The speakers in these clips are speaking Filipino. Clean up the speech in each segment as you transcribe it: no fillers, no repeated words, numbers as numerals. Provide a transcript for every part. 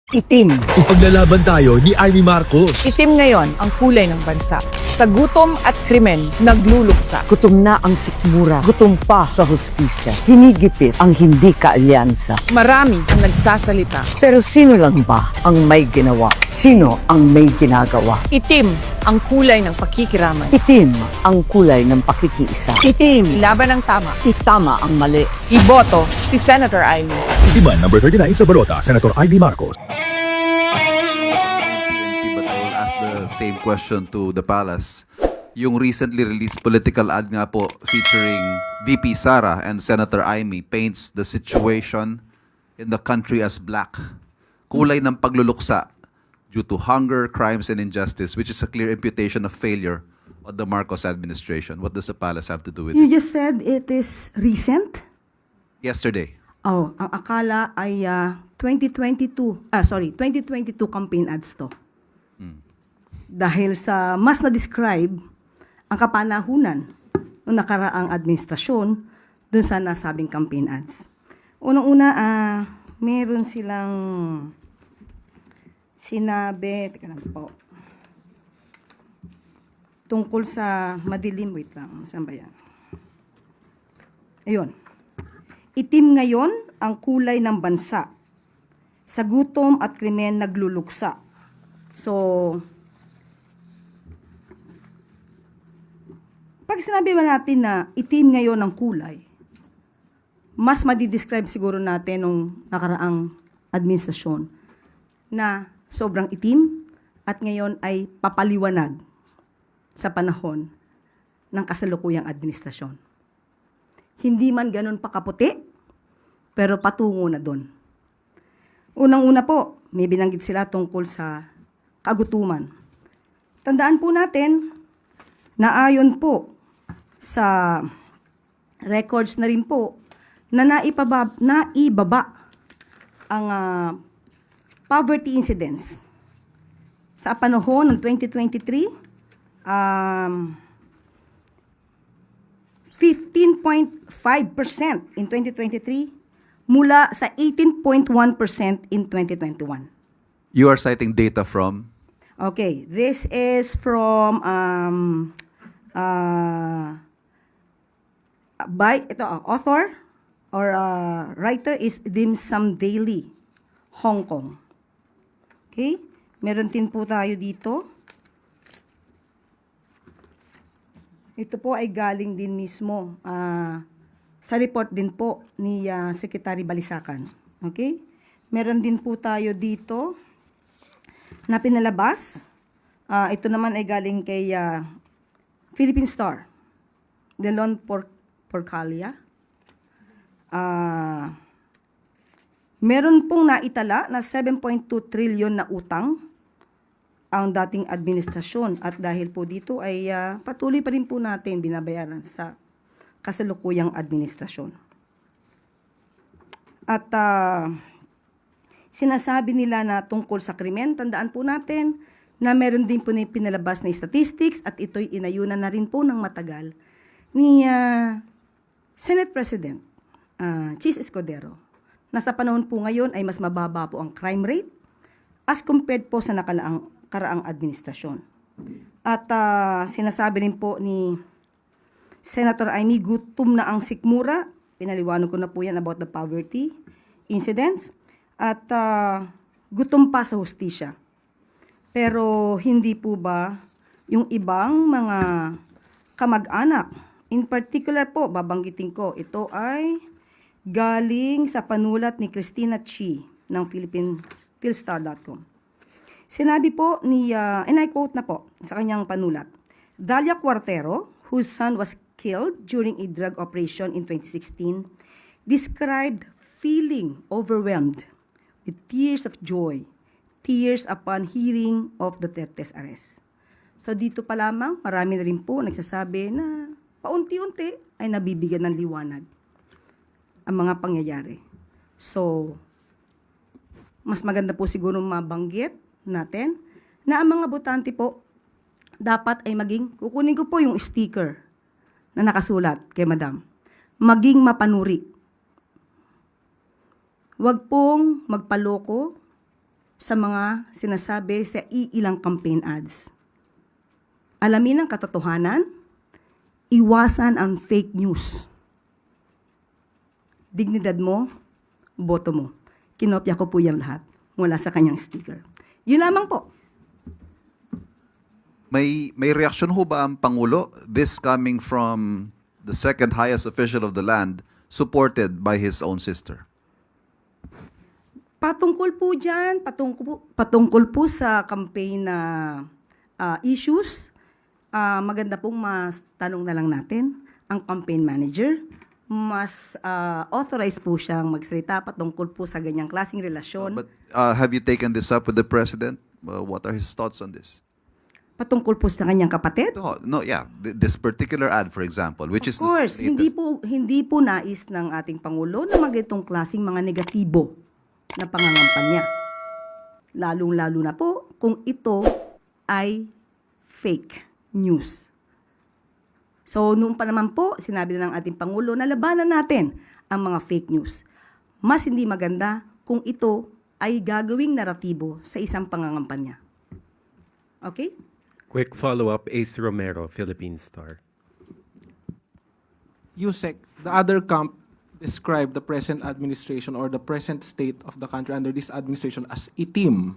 Itim. Ipaglalaban tayo ni Amy Marcos. Itim ngayon ang kulay ng bansa. Sa gutom at krimen, nagluluksa. Gutom na ang sikmura. Gutom pa sa hustisya. Hinigipit ang hindi kaalyansa. Marami ang nagsasalita. Pero sino lang ba ang may ginawa? Sino ang may ginagawa? Itim ang kulay ng pakikiraman. Itim ang kulay ng pakikiisa. Itim. Laban ng tama. Itama ang mali. Iboto si Senator Amy. Itiman number 39 sa balota, Senator Amy Marcos. But I will ask the same question to the palace. Yung recently released political ad nga po featuring VP Sara and Senator Amy paints the situation in the country as black. Kulay ng pagluluksa due to hunger, crimes, and injustice, which is a clear imputation of failure of the Marcos administration. What does the palace have to do with You it? just said it is recent? Yesterday. Oh, ang akala ay 2022 campaign ads to. Dahil sa mas na-describe ang kapanahunan ng nakaraang administrasyon dun sa nasabing campaign ads. Unang-una, meron silang sinabi, teka lang po, tungkol sa madilim, wait lang, saan ba yan? Ayun. Itim ngayon ang kulay ng bansa. Sa gutom at krimen nagluluksa. So, pag sinabi ba natin na itim ngayon ang kulay, mas madidescribe siguro natin nung nakaraang administrasyon na sobrang itim at ngayon ay papaliwanag sa panahon ng kasalukuyang administrasyon. Hindi man ganun pakaputi, pero patungo na doon. Unang-una po, may binanggit sila tungkol sa kagutuman. Tandaan po natin na ayon po sa records na rin po na naibaba ang poverty incidence. Sa panahon ng 2023, 15.5% in 2023 mula sa 18.1% in 2021. You are citing data from? Okay, this is from author or writer is Dim Sum Daily, Hong Kong. Okay? Meron din po tayo dito. Ito po ay galing din mismo sa report din po ni Secretary Balisacan. Okay? Meron din po tayo dito na pinalabas. Ito naman ay galing kay Philippine Star, Delon Porcalia. Meron pong naitala na 7.2 trillion na utang ang dating administrasyon at dahil po dito ay patuloy pa rin po natin binabayaran sa kasalukuyang administrasyon. At sinasabi nila na tungkol sa krimen, tandaan po natin na meron din po na pinalabas na statistics at ito'y inayunan na rin po ng matagal ni Senate President Chis Escudero na sa panahon po ngayon ay mas mababa po ang crime rate as compared po sa karaang administrasyon. At sinasabi rin po ni Senator Amy, gutom na ang sikmura. Pinaliwanag ko na po yan about the poverty incidents. At gutom pa sa hustisya. Pero hindi po ba yung ibang mga kamag-anak, in particular po, babanggitin ko, ito ay galing sa panulat ni Christina Chi ng philstar.com. Sinabi po ni, and I quote na po sa kanyang panulat, Dalia Cuartero, whose son was killed during a drug operation in 2016, described feeling overwhelmed with tears of joy, tears upon hearing of Duterte's arrest. So dito pa lamang, marami na rin po nagsasabi na paunti-unti ay nabibigyan ng liwanag ang mga pangyayari. So, mas maganda po siguro mabanggit natin na ang mga botante po dapat ay kukunin ko po yung sticker na nakasulat kay Madam, maging mapanuri. Huwag pong magpaloko sa mga sinasabi sa iilang campaign ads. Alamin ang katotohanan, iwasan ang fake news. Dignidad mo, boto mo. Kinopya ko po yan lahat mula sa kanyang sticker. Yun lamang po. May reaksyon ho ba ang Pangulo? This coming from the second highest official of the land, supported by his own sister. Patungkol po dyan, patungkol po sa campaign na issues, maganda pong mas tanong na lang natin ang campaign manager. Mas authorized po siyang magsalita patungkol po sa ganyang klaseng relasyon. But have you taken this up with the President? What are his thoughts on this? Patungkol po sa kanyang kapatid. No, yeah. This particular ad, for example, which is Of course, the latest. hindi po nais ng ating Pangulo na magitong klaseng mga negatibo na pangangampanya. Lalong-lalo na po kung ito ay fake news. So, noon pa naman po, sinabi na ng ating Pangulo na labanan natin ang mga fake news. Mas hindi maganda kung ito ay gagawing naratibo sa isang pangangampanya. Okay? Quick follow-up, Ace Romero, Philippine Star. Yusek, the other camp described the present administration or the present state of the country under this administration as itim.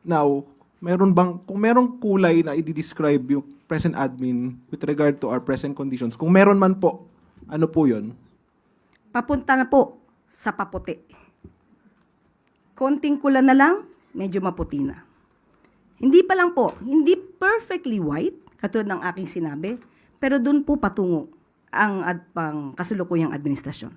Now, kung merong kulay na i-describe yung present admin with regard to our present conditions, kung meron man po, ano po yun? Papunta na po sa paputi. Konting kula na lang, medyo maputi na. Hindi pa lang po, hindi perfectly white, katulad ng aking sinabi, pero doon po patungo ang kasalukuyang administrasyon.